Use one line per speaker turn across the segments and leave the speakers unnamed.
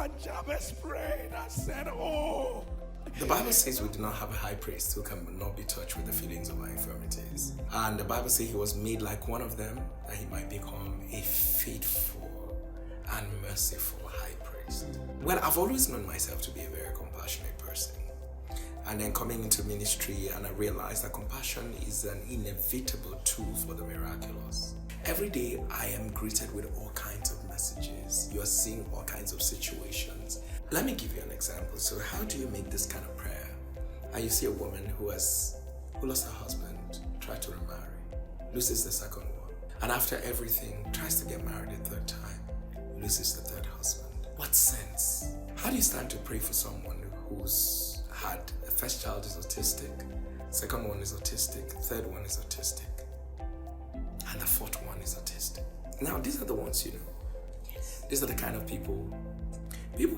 And Jabez prayed and said, oh. The Bible says we do not have a high priest who cannot be touched with the feelings of our infirmities. And the Bible says he was made like one of them, that he might become a faithful and merciful high priest. Well, I've always known myself to be a very compassionate person. And then coming into ministry, and I realized that compassion is an inevitable tool for the miraculous. Every day I am greeted with all kinds of messages. You are seeing all kinds of situations. Let me give you an example. So how do you make this kind of prayer? And you see a woman who lost her husband, tried to remarry, loses the second one, and after everything tries to get married a third time, loses the third husband. What sense? How do you stand to pray for someone who's had a first child is autistic, second one is autistic, third one is autistic, and the fourth one is autistic? Now these are the ones you know. Yes. These are the kind of people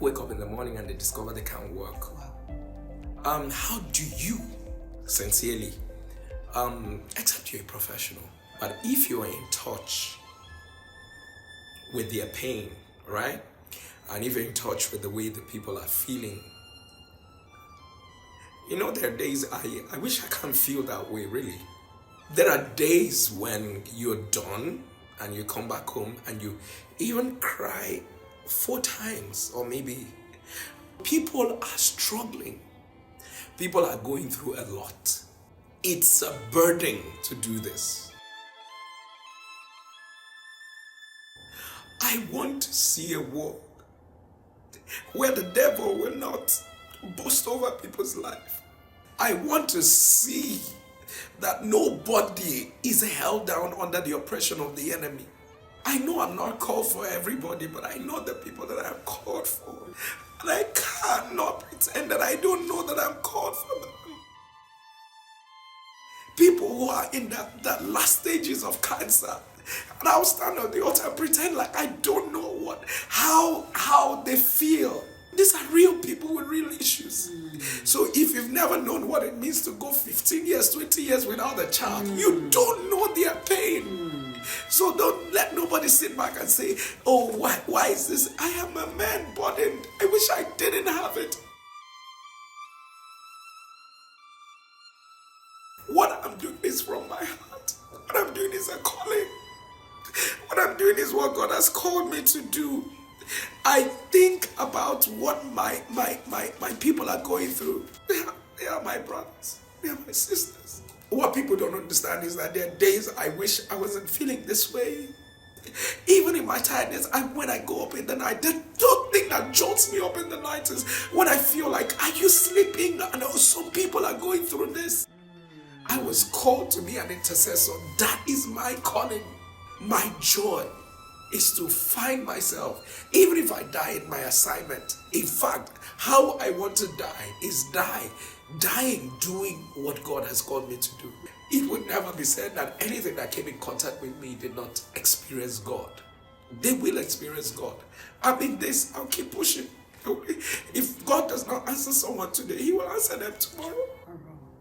wake up in the morning and they discover they can't work. Wow. How do you sincerely, except you're a professional, but if you are in touch with their pain, right? And if you're in touch with the way the people are feeling, you know, there are days I wish I can't feel that way, really. There are days when you're done and you come back home and you even cry 4 times, or maybe. People are struggling. People are going through a lot. It's a burden to do this. I want to see a world where the devil will not boast over people's life. I want to see that nobody is held down under the oppression of the enemy. I know I'm not called for everybody, but I know the people that I'm called for. And I cannot pretend that I don't know that I'm called for them. People who are in that last stages of cancer, and I'll stand on the altar and pretend like I don't know how they feel. These are real people with real issues. So if you've never known what it means to go 15 years, 20 years without a child, you don't know their pain. So don't let nobody sit back and say, oh, why is this? I am a man burdened. I wish I didn't have it. What I'm doing is from my heart. What I'm doing is a calling. What I'm doing is what God has called me to do. I think about what my people are going through. They are my brothers. They are my sisters. What people don't understand is that there are days I wish I wasn't feeling this way. Even in my tiredness, when I go up in the night, the thing that jolts me up in the night is when I feel like, are you sleeping? I know some people are going through this. I was called to be an intercessor. That is my calling. My joy is to find myself, even if I die in my assignment. In fact, how I want to die is dying doing what God has called me to do. It would never be said that anything that came in contact with me did not experience God. They will experience God. I mean this, I'll keep pushing. If God does not answer someone today, He will answer them tomorrow.